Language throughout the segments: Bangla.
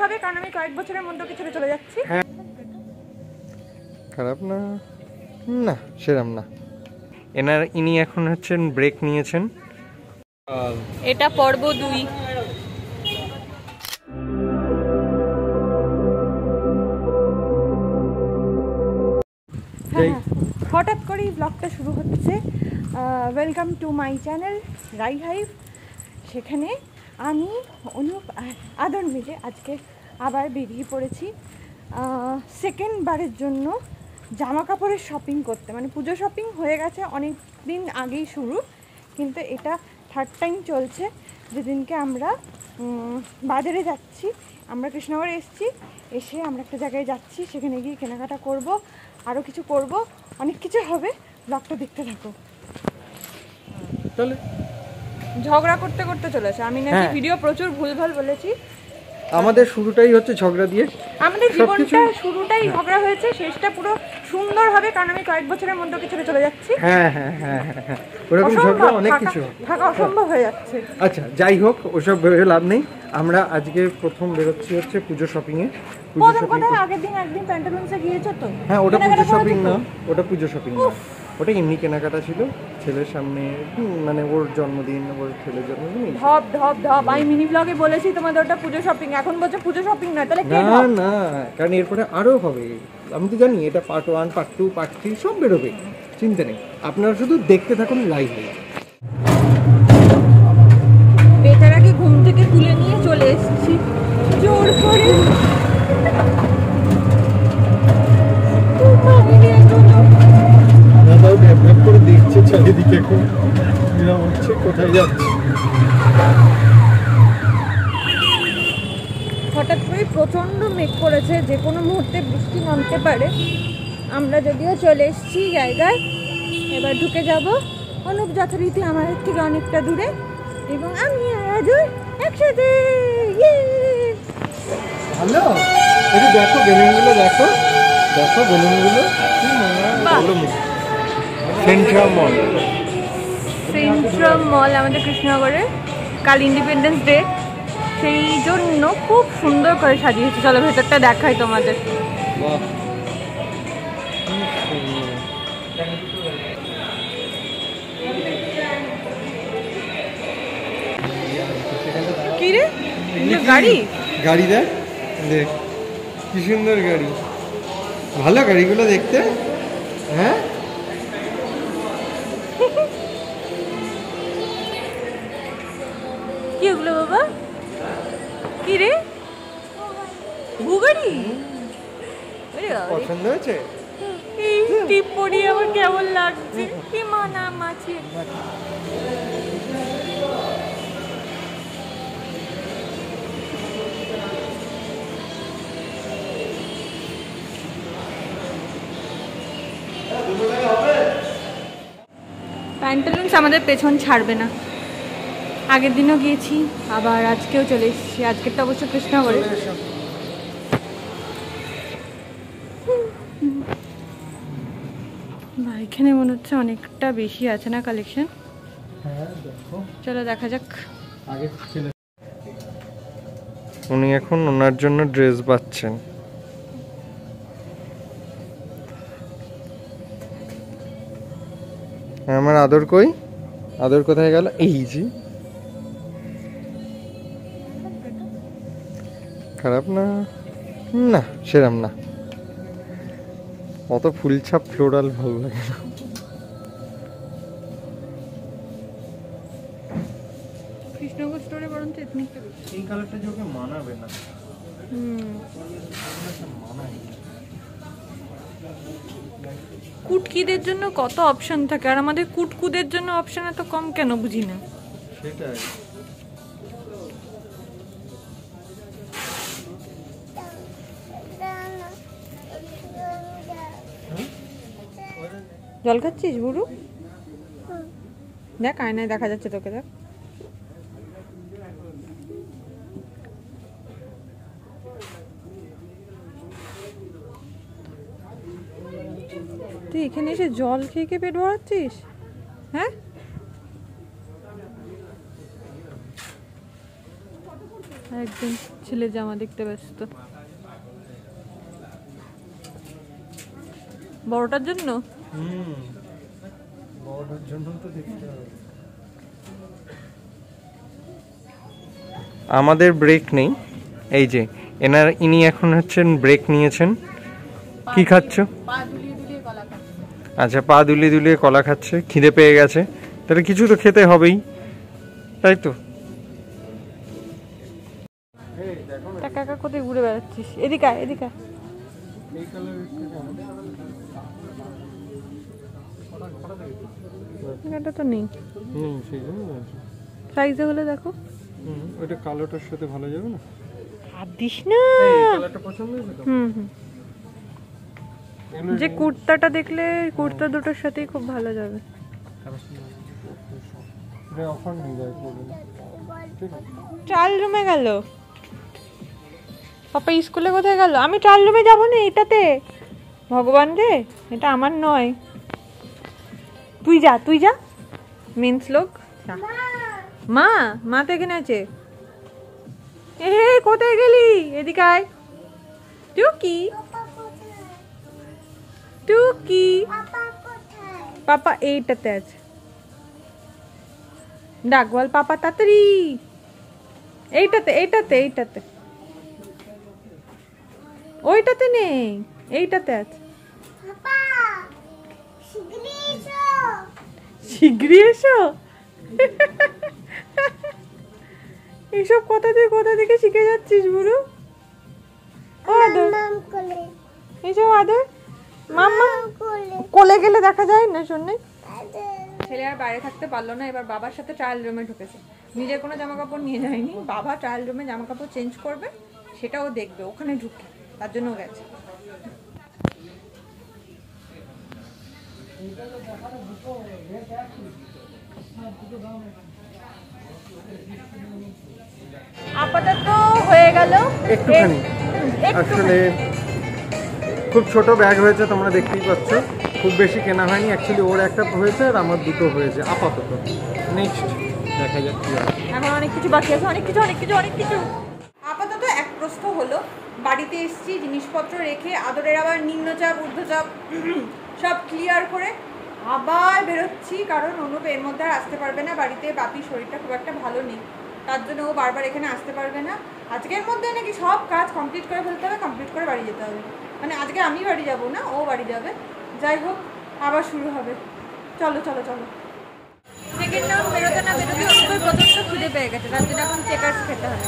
হবে, কারণ আমি কয়েক বছরের মধ্যে ছেড়ে চলে যাচ্ছি। খারাপ না, না সেরকম না। ইনি এখন হচ্ছেন ব্রেক নিয়েছেন। এটা পর্ব 2। হঠাৎ করেই ব্লগটা শুরু হচ্ছে। Welcome to my channel Rai hive. সেখানে আমি, অনুপ আর আদর মিলে আজকে আবার বেরিয়ে পড়েছি সেকেন্ড বারের জন্য জামা কাপড়ের শপিং করতে। মানে পুজো শপিং হয়ে গেছে অনেক দিন আগেই শুরু, কিন্তু এটা থার্ড টাইম চলছে। যেদিনকে আমরা বাজারে যাচ্ছি, আমরা কৃষ্ণনগরে এসে আমরা একটা জায়গায় যাচ্ছি, সেখানে গিয়ে কেনাকাটা করব, আরও কিছু করব, অনেক কিছু হবে। ব্লগটা দেখতে থাকো। চলে ঝগড়া করতে করতে চলেছে। আমি নাকি ভিডিও প্রচুর ভুলভাল বলেছি। আমাদের শুরুটাই হচ্ছে ঝগড়া দিয়ে, আমাদের জীবনটা শুরুটাই ঝগড়া হয়েছে, শেষটা পুরো সুন্দর হবে, কারণ আমি কয়েক বছরের মধ্যে ছেড়ে চলে যাচ্ছি। হ্যাঁ হ্যাঁ হ্যাঁ হ্যাঁ, ওরকম ঝগড়া অনেক কিছু থাকা অসম্ভব হয়ে যাচ্ছে। আচ্ছা যাই হোক, ওসব ভেবে লাভ নেই। আমরা আজকে প্রথম বেরোচ্ছি হচ্ছে পুজো শপিং এ। কোথায় আগের দিন একদিন প্যান্টালুন্সে গিয়েছো তো? হ্যাঁ, ওটা পুজো শপিং না, ওটা পুজো শপিং না, ওটা এমনি কেনাকাটা ছিল ছেলের সামনে, মানে ওর জন্মদিন, ওর ছেলের জন্মদিন। ধপ ধপ ধপ, আমি মিনি ব্লগে বলেছি তোমাদের ওটা পুজো শপিং, এখন বলছো পুজো শপিং না, তাহলে কে? না না, কারণ এরপরে আরো হবে। আমি তো জানি এটা পার্ট 1, পার্ট 2, পার্ট 3 সব বেরোবে, চিন্তা নেই। আপনারা শুধু দেখতে থাকুন লাইভ। বেচারাকে ঘুম থেকে তুলে নিয়ে চলে এসেছি জোর করে। দাদাও ডেভেলপ করে দেখছে চারিদিকে এখন এরকম হচ্ছে, কোথায় যাচ্ছে। হঠাৎ করে প্রচণ্ড মেঘ করেছে, যে কোনো মুহূর্তে বৃষ্টি নামতে পারে। আমরা যদিও চলে এসেছি জায়গায়, এবার ঢুকে যাব। অনুপ যথারীতি আমাদের থেকে অনেকটা দূরে, এবং আমি আর আদর একসাথে। ভালো, একটু দেখো বেলুনগুলো, দেখো দেখো বেলুনগুলো। সেন্ট্রাম মল আমাদের কৃষ্ণনগরে, কাল ইন্ডিপেন্ডেন্স ডে, সেই জন্য খুব সুন্দর করে সাজিয়েছে। চলো ভেতরটা দেখাই তোমাদের। কি রে গাড়ি? গাড়ি দেখ, দেখ কি সুন্দর গাড়ি। ভালো গাড়িগুলো দেখতে। হ্যাঁ, কি ওগুলো বাবা? কি রে, বুগাড়ি? পছন্দ হয়েছে? এই টিপ পরি আমার কেমন লাগছে, কি মানা মাছি। প্যান্টালুন্স আমাদের পেছন ছাড়বে না। আগের দিনও গিয়েছি, আবার আজকেও চলে এসেছি। আজকেরটা অবশ্য কৃষ্ণনগরে। এখানে মনে হচ্ছে অনেকটা বেশি আছে না কালেকশন? চলো দেখা যাক। উনি এখন ওনার জন্য ড্রেস বাচ্ছেন। আমার আদর কই? আদর কোথায় গেল? এই যে, খারাপ না, না সেরকম না। অত ফুলছাপ ফ্লোরাল ভালো লাগে না। কৃষ্ণনগর স্টোরে বরঞ্চ এথনিকটা বেশি। এই কালারটা যে ওকে মানাবে না। কুটকিদের জন্য কত অপশন থাকে, আর আমাদের কুটকুদের জন্য অপশন এত কম কেন বুঝি না। সেটাই। জল খাচ্ছিস বুড়ু? দেখ আয়নায় দেখা যাচ্ছে তোকে, দেখ। তুই এখানে এসে জল খেয়ে পেট ভরাচ্ছিস? হ্যাঁ, একদম ছেলে জামা দেখতে ব্যস্ত। বড়টার জন্য বড়টার জন্য তো দেখতে হবে। আমাদের ব্রেক নেই, এই যে ইনি এখন হচ্ছেন ব্রেক নিয়েছেন। কি খাচ্ছ? আচ্ছা, পা দুলিয়ে দুলিয়ে কলা খাচ্ছে, খিদে পেয়ে গেছে, তাহলে কিছু তো খেতে হবেই, তাই তো। একা একা কোথায় ঘুরে বেড়াচ্ছিস? এদিকে আয়, এদিকে আয়। এটা তো নেই, সেই জন্য সাইজে হলে দেখো। ওইটা কালোটার সাথে ভালো যাবে না? আর দিস না। কালারটা পছন্দ হয়েছে তো? যে কুর্তাটা দেখলে কুর্তা দুটোর সাথেই খুব ভালো যাবে। ট্রায়াল রুমে গেল পাপা, স্কুলে কোথায় গেল? আমি ট্রায়াল রুমে যাবো না এটাতে। ভগবান রে, এটা আমার নয়। তুই যা, তুই যা। মেন শ্লোক। মা, মা তো এখানে আছে। এ কোথায় গেলি? এদিকে আয়। টুকি, টুকি। পাপা এইটাতে আছে। ডাক বল পাপা তাড়াতাড়ি। এইটাতে, এইটাতে, এইটাতে। ওইটাতে নেই, এইটাতে আছে। শিগগিরই এসো। এইসব কথা তুই কোথা থেকে শিখে যাচ্ছিস বুড়ো? ও আদর, এইসব আদর। মাম্মা কোলে গেলে দেখা যায় না, শোনে। ছেলে আর বাইরে থাকতে পারলো না, এবার বাবার সাথে ট্রায়াল রুমে ঢুকেছে। নিজের কোনো জামা কাপড় নিয়ে যায়নি, বাবা ট্রায়াল রুমে জামা কাপড় চেঞ্জ করবে, সেটাও দেখবে ওখানে ঢুকে, তার জন্য গেছে। আপাতত হয়ে গেল একটুখানি। আসলে খুব ছোট ব্যাগ হয়েছে, তোমরা দেখতেই পাচ্ছ, খুব বেশি কেনা হয়নি। অ্যাকচুয়ালি ওর একটা হয়েছে আর আমার দুটো হয়েছে আপাতত। নেক্সট দেখা যাক কি হয়। এখন অনেক কিছু বাকি আছে, অনেক কিছু। আপাতত এক প্রস্থ হলো, বাড়িতে এসেছি, জিনিসপত্র রেখে আদরের আবার নিম্নচাপ ঊর্ধ্বচাপ সব ক্লিয়ার করে আবার বেরোচ্ছি, কারণ অনুপ এর মধ্যে আর আসতে পারবে না বাড়িতে। বাপির শরীরটা খুব একটা ভালো নেই, তার জন্য ও বারবার এখানে আসতে পারবে না। আজকের মধ্যে নাকি সব কাজ কমপ্লিট করে ফেলতে হবে, কমপ্লিট করে বাড়ি যেতে হবে। মানে আজকে আমি বাড়ি যাব না, ও বাড়ি যাবে। যাই হোক, আবার শুরু হবে। চলো চলো চলো। সেকেন্ড রাউন্ড বেরোতে না বেরোতে অনুপের প্রচণ্ড খিদে পেয়ে গেছে, তার জন্য এখন চেকার্স খেতে হবে।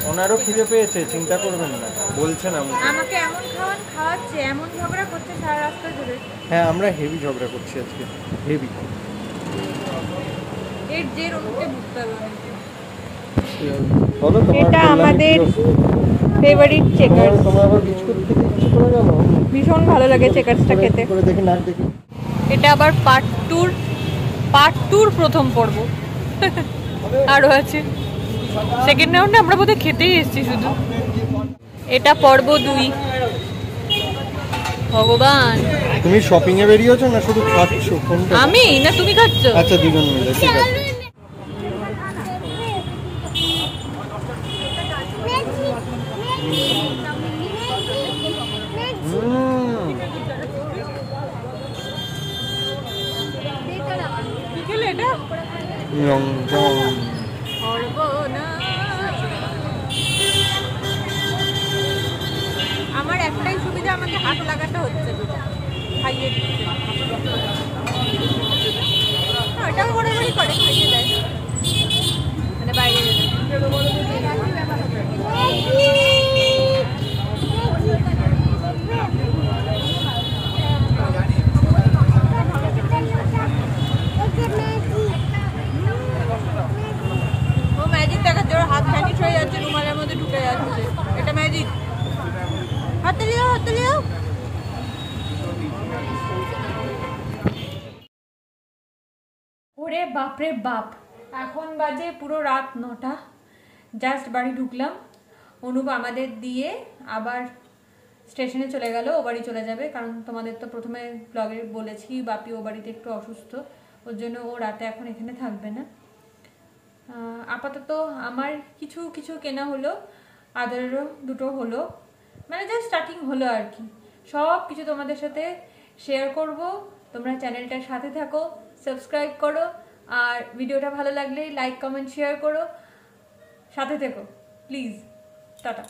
ওনারও খিদে পেয়েছে, চিন্তা করবেন না, বলছেন আমাকে এমন খাওয়াচ্ছে, এমন ঝগড়া করছে সারা রাস্তা জুড়ে। হ্যাঁ, আমরা হেভি ঝগড়া করছি আজকে, হেভি। এর জের অনুপকে বুঝতে হবে অনেক। বলো, এটা আমাদের ফেভারিট চেকার্স। তোমার আবার বিস্কুট খেতে ইচ্ছে করে গেল? ভীষণ ভালো লাগে চেকার্সটা খেতে। করে দেখি, নাক দেখি। এটা আবার পার্ট টুর প্রথম পর্ব। আরও আছে সেকেন্ড রাউন্ডে, আমরা বোধহয় খেতেই এসেছি শুধু। এটা পর্ব 2। ভগবান, তুমি শপিং এ বেরিয়েছো না শুধু খাচ্ছ? কোনটা? আমি না তুমি খাচ্ছ? আচ্ছা, দুজন মিলে, ঠিক আছে। কি খেলে এটা? আমার একটাই সুবিধা, আমাকে হাত লাগাতে হচ্ছে, খাইয়ে দিচ্ছে। এটাও ঘোরাঘুরি করে, খাইয়ে দেয়, মানে বাইরে ও ম্যাজিক দেখাচ্ছে, ওর হাত ভ্যানিশ হয়ে যাচ্ছে, রুমালের মধ্যে ঢুকে যাচ্ছে। এটা ম্যাজিক। হাতে লিও, হাতে লিও। ওরে বাপরে বাপ, এখন বাজে পুরো রাত 9টা। জাস্ট বাড়ি ঢুকলাম। অনুপ আমাদের দিয়ে আবার স্টেশনে চলে গেল, ও বাড়ি চলে যাবে, কারণ তোমাদের তো প্রথমে ব্লগে বলেছি বাপি ও বাড়িতে একটু অসুস্থ, ওর জন্য ও রাতে এখন এখানে থাকবে না। আপাতত আমার কিছু কেনা হলো। আদারেরও দুটো হলো, মানে জাস্ট স্টার্টিং হলো আর কি। সব কিছু তোমাদের সাথে শেয়ার করব। তোমরা চ্যানেলটার সাথে থাকো, সাবস্ক্রাইব করো, আর ভিডিওটা ভালো লাগলে লাইক কমেন্ট শেয়ার করো, সাথে থেকো প্লিজ। টাটা।